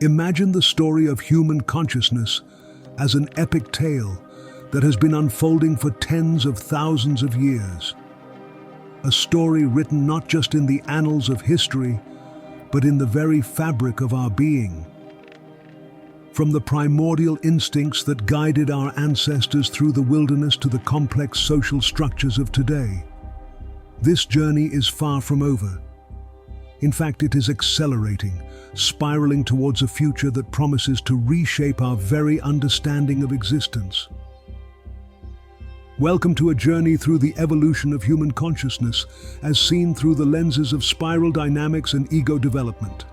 Imagine the story of human consciousness as an epic tale that has been unfolding for tens of thousands of years. A story written not just in the annals of history, but in the very fabric of our being. From the primordial instincts that guided our ancestors through the wilderness to the complex social structures of today, this journey is far from over. In fact, it is accelerating, spiraling towards a future that promises to reshape our very understanding of existence. Welcome to a journey through the evolution of human consciousness, as seen through the lenses of spiral dynamics and ego development.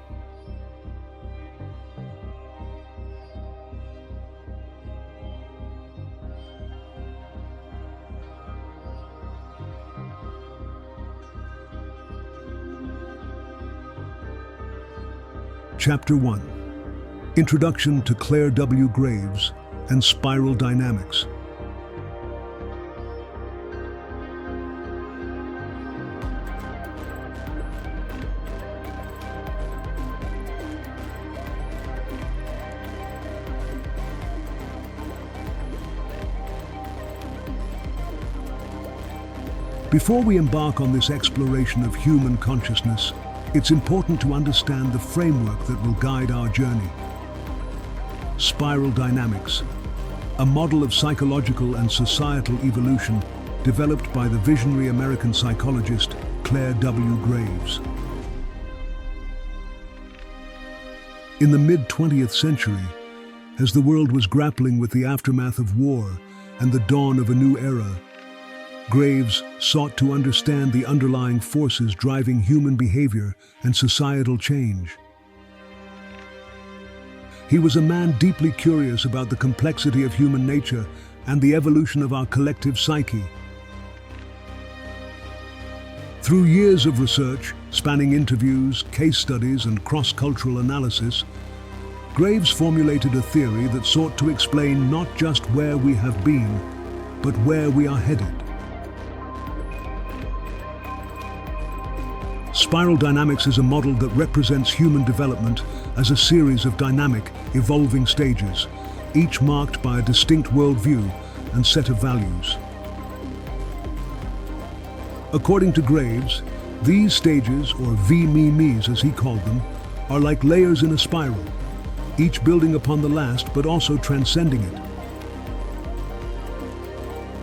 Chapter 1. Introduction to Clare W. Graves and Spiral Dynamics. Before we embark on this exploration of human consciousness, it's important to understand the framework that will guide our journey. Spiral dynamics, a model of psychological and societal evolution developed by the visionary American psychologist Clare W. Graves. In the mid-20th century, as the world was grappling with the aftermath of war and the dawn of a new era, Graves sought to understand the underlying forces driving human behavior and societal change. He was a man deeply curious about the complexity of human nature and the evolution of our collective psyche. Through years of research, spanning interviews, case studies, and cross-cultural analysis, Graves formulated a theory that sought to explain not just where we have been, but where we are headed. Spiral dynamics is a model that represents human development as a series of dynamic, evolving stages, each marked by a distinct worldview and set of values. According to Graves, these stages, or V-me-me's as he called them, are like layers in a spiral, each building upon the last but also transcending it.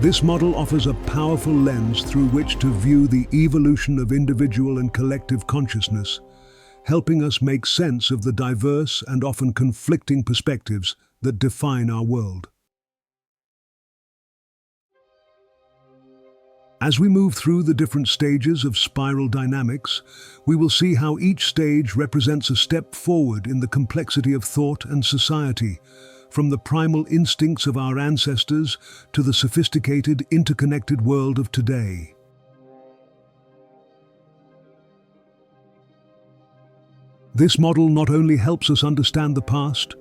This model offers a powerful lens through which to view the evolution of individual and collective consciousness, helping us make sense of the diverse and often conflicting perspectives that define our world. As we move through the different stages of spiral dynamics, we will see how each stage represents a step forward in the complexity of thought and society, from the primal instincts of our ancestors to the sophisticated, interconnected world of today. This model not only helps us understand the past,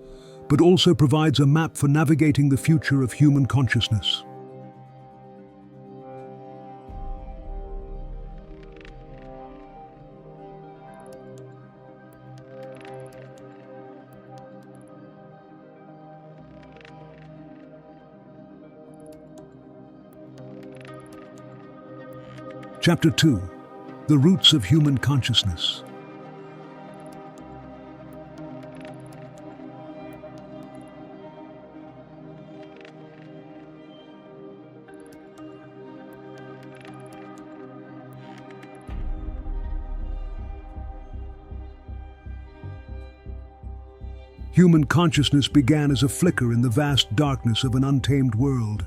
but also provides a map for navigating the future of human consciousness. Chapter 2. The Roots of Human Consciousness. Human consciousness began as a flicker in the vast darkness of an untamed world.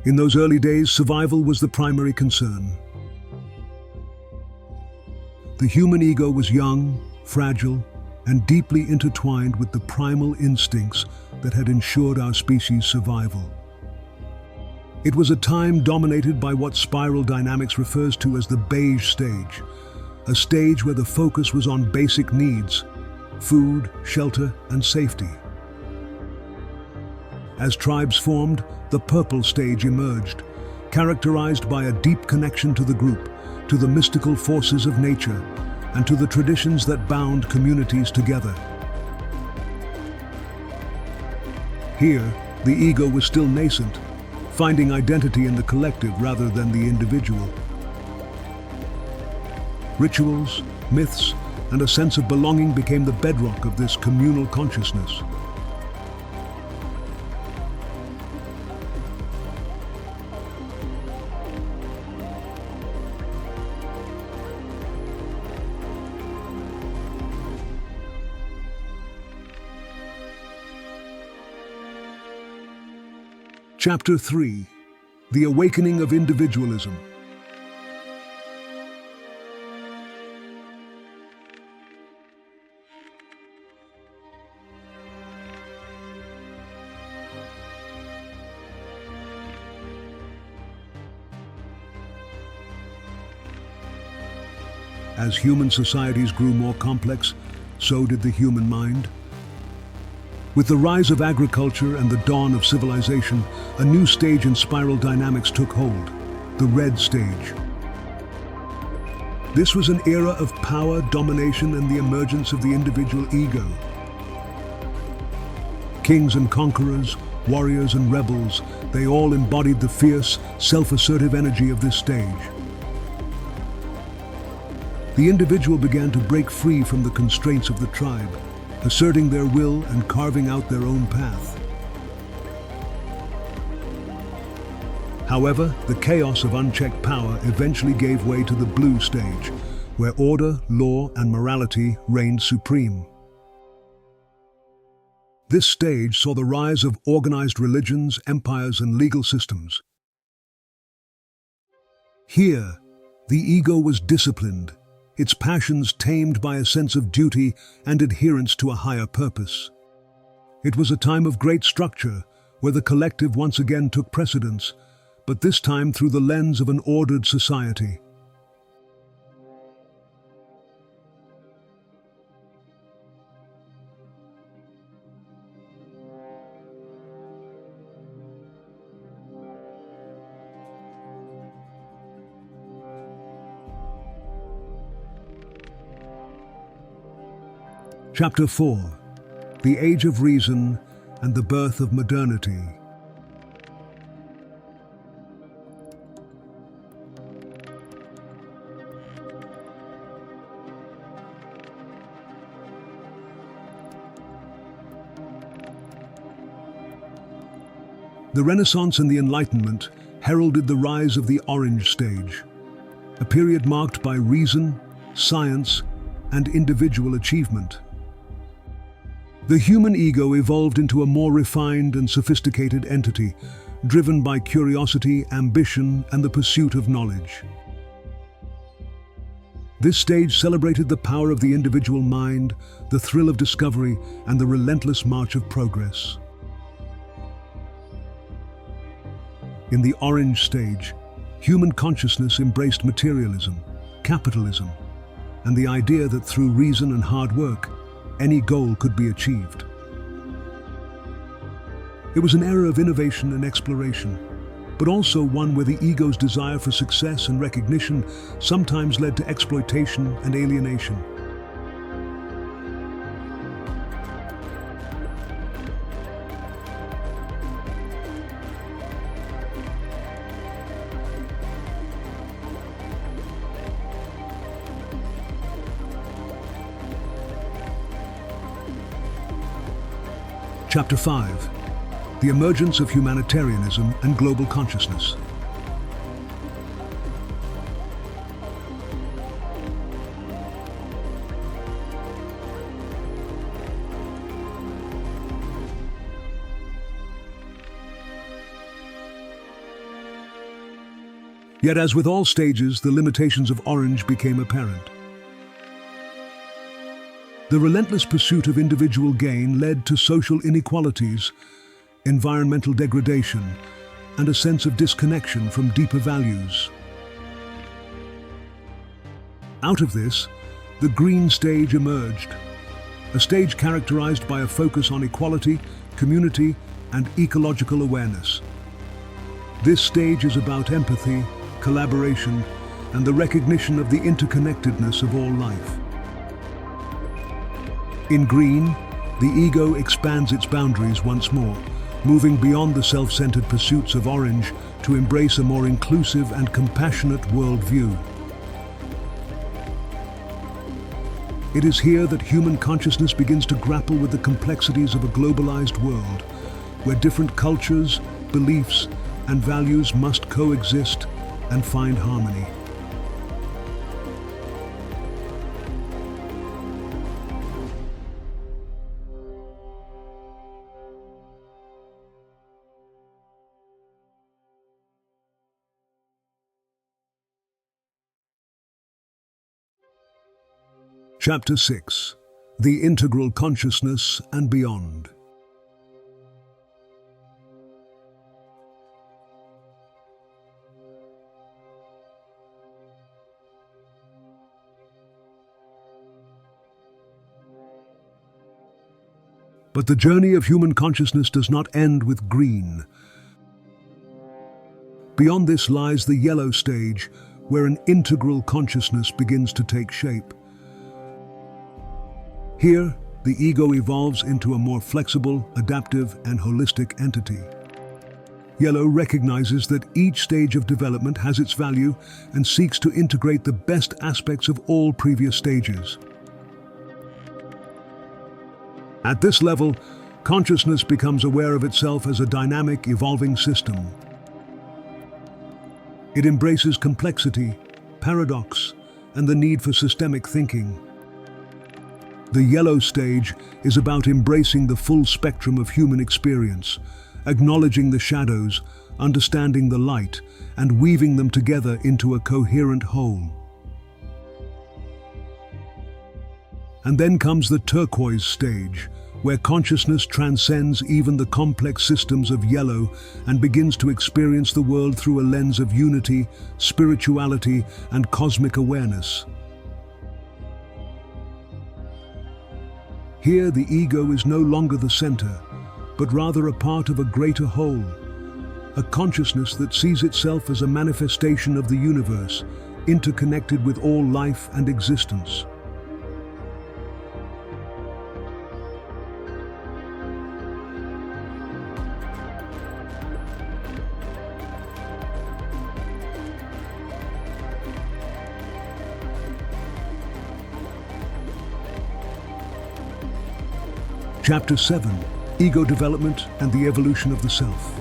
In those early days, survival was the primary concern. The human ego was young, fragile, and deeply intertwined with the primal instincts that had ensured our species' survival. It was a time dominated by what spiral dynamics refers to as the beige stage, a stage where the focus was on basic needs: food, shelter, and safety. As tribes formed, the purple stage emerged, characterized by a deep connection to the group, to the mystical forces of nature, and to the traditions that bound communities together. Here, the ego was still nascent, finding identity in the collective rather than the individual. Rituals, myths, and a sense of belonging became the bedrock of this communal consciousness. Chapter 3: The Awakening of Individualism. As human societies grew more complex, so did the human mind. With the rise of agriculture and the dawn of civilization, a new stage in spiral dynamics took hold: the red stage. This was an era of power, domination, and the emergence of the individual ego. Kings and conquerors, warriors and rebels, they all embodied the fierce, self-assertive energy of this stage. The individual began to break free from the constraints of the tribe, asserting their will and carving out their own path. However, the chaos of unchecked power eventually gave way to the blue stage, where order, law, and morality reigned supreme. This stage saw the rise of organized religions, empires, and legal systems. Here, the ego was disciplined, its passions tamed by a sense of duty and adherence to a higher purpose. It was a time of great structure, where the collective once again took precedence, but this time through the lens of an ordered society. Chapter 4: The Age of Reason and the Birth of Modernity. The Renaissance and the Enlightenment heralded the rise of the Orange Stage, a period marked by reason, science, and individual achievement. The human ego evolved into a more refined and sophisticated entity, driven by curiosity, ambition, and the pursuit of knowledge. This stage celebrated the power of the individual mind, the thrill of discovery, and the relentless march of progress. In the Orange Stage, human consciousness embraced materialism, capitalism, and the idea that through reason and hard work, any goal could be achieved. It was an era of innovation and exploration, but also one where the ego's desire for success and recognition sometimes led to exploitation and alienation. Chapter 5: The Emergence of Humanitarianism and Global Consciousness. Yet, as with all stages, the limitations of Orange became apparent. The relentless pursuit of individual gain led to social inequalities, environmental degradation, and a sense of disconnection from deeper values. Out of this, the Green Stage emerged, a stage characterized by a focus on equality, community, and ecological awareness. This stage is about empathy, collaboration, and the recognition of the interconnectedness of all life. In green, the ego expands its boundaries once more, moving beyond the self-centered pursuits of orange to embrace a more inclusive and compassionate worldview. It is here that human consciousness begins to grapple with the complexities of a globalized world, where different cultures, beliefs, and values must coexist and find harmony. Chapter 6: The Integral Consciousness and Beyond. But the journey of human consciousness does not end with green. Beyond this lies the yellow stage, where an integral consciousness begins to take shape. Here, the ego evolves into a more flexible, adaptive, and holistic entity. Yellow recognizes that each stage of development has its value and seeks to integrate the best aspects of all previous stages. At this level, consciousness becomes aware of itself as a dynamic, evolving system. It embraces complexity, paradox, and the need for systemic thinking. The yellow stage is about embracing the full spectrum of human experience, acknowledging the shadows, understanding the light, and weaving them together into a coherent whole. And then comes the turquoise stage, where consciousness transcends even the complex systems of yellow and begins to experience the world through a lens of unity, spirituality, and cosmic awareness. Here, the ego is no longer the center, but rather a part of a greater whole, a consciousness that sees itself as a manifestation of the universe, interconnected with all life and existence. Chapter 7: Ego Development and the Evolution of the Self.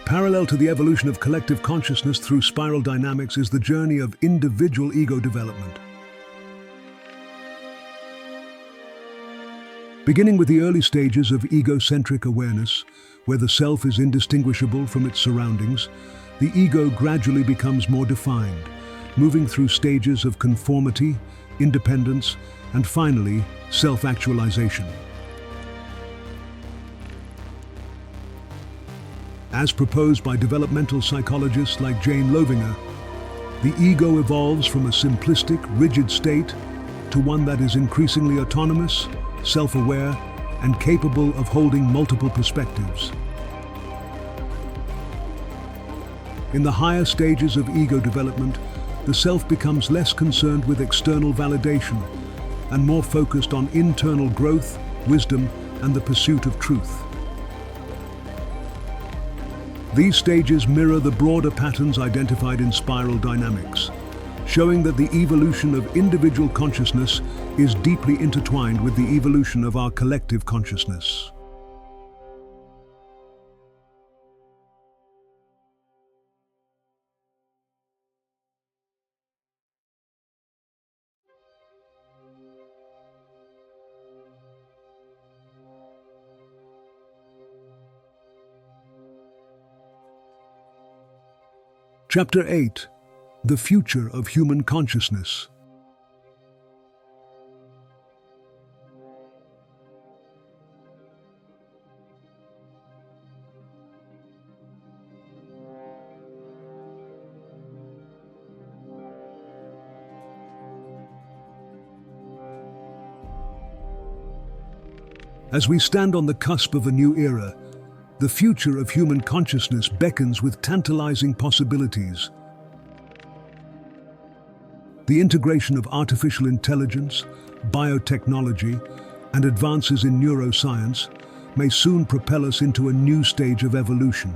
Parallel to the evolution of collective consciousness through spiral dynamics is the journey of individual ego development. Beginning with the early stages of egocentric awareness, where the self is indistinguishable from its surroundings, the ego gradually becomes more defined, moving through stages of conformity, independence, and finally, self-actualization. As proposed by developmental psychologists like Loevinger, the ego evolves from a simplistic, rigid state to one that is increasingly autonomous, self-aware, and capable of holding multiple perspectives. In the higher stages of ego development, the self becomes less concerned with external validation and more focused on internal growth, wisdom, and the pursuit of truth. These stages mirror the broader patterns identified in spiral dynamics, showing that the evolution of individual consciousness is deeply intertwined with the evolution of our collective consciousness. Chapter 8: The Future of Human Consciousness. As we stand on the cusp of a new era, the future of human consciousness beckons with tantalizing possibilities. The integration of artificial intelligence, biotechnology, and advances in neuroscience may soon propel us into a new stage of evolution.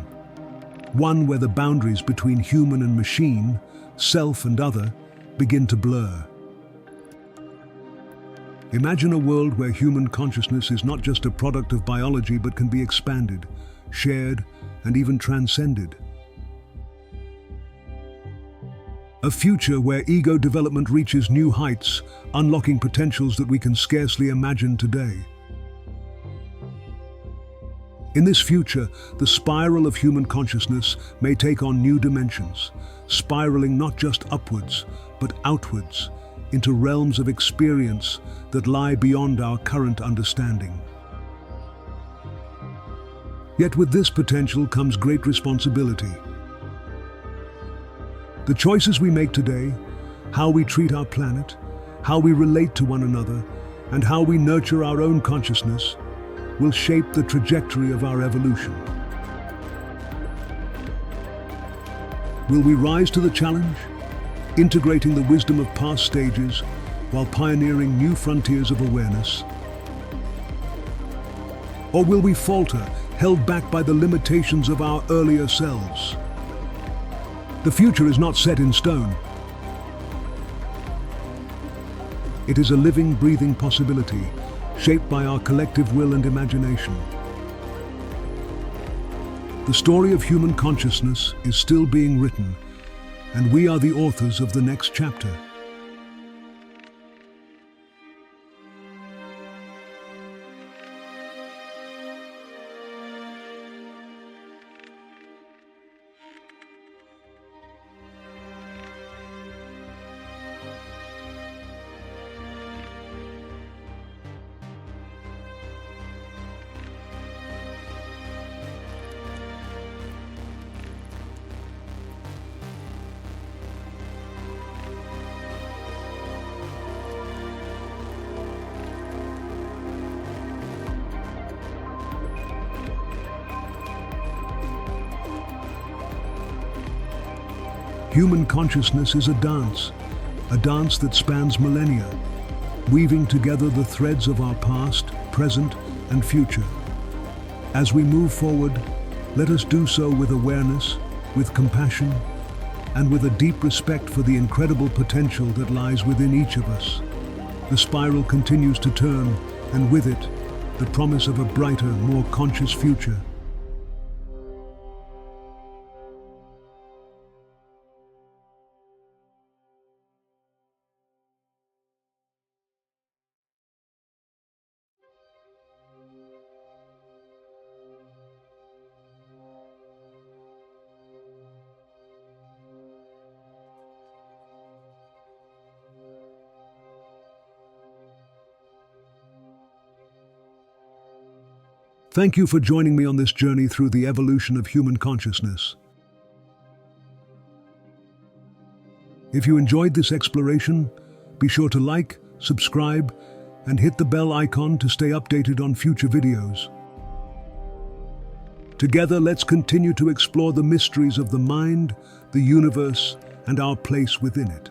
One where the boundaries between human and machine, self and other, begin to blur. Imagine a world where human consciousness is not just a product of biology but can be expanded, shared, and even transcended. A future where ego development reaches new heights, unlocking potentials that we can scarcely imagine today. In this future, the spiral of human consciousness may take on new dimensions, spiraling not just upwards, but outwards, into realms of experience that lie beyond our current understanding. Yet with this potential comes great responsibility. The choices we make today, how we treat our planet, how we relate to one another, and how we nurture our own consciousness, will shape the trajectory of our evolution. Will we rise to the challenge, integrating the wisdom of past stages while pioneering new frontiers of awareness? Or will we falter, held back by the limitations of our earlier selves? The future is not set in stone. It is a living, breathing possibility, shaped by our collective will and imagination. The story of human consciousness is still being written, and we are the authors of the next chapter. Human consciousness is a dance that spans millennia, weaving together the threads of our past, present, and future. As we move forward, let us do so with awareness, with compassion, and with a deep respect for the incredible potential that lies within each of us. The spiral continues to turn, and with it, the promise of a brighter, more conscious future. Thank you for joining me on this journey through the evolution of human consciousness. If you enjoyed this exploration, be sure to like, subscribe, and hit the bell icon to stay updated on future videos. Together, let's continue to explore the mysteries of the mind, the universe, and our place within it.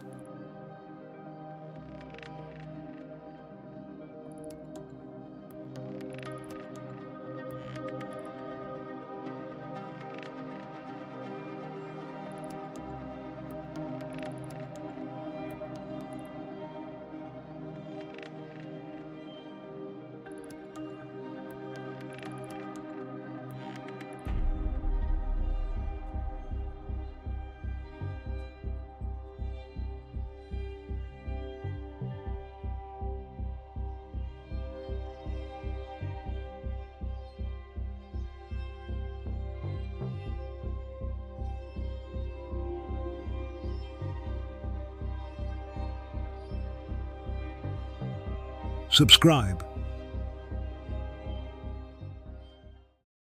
Subscribe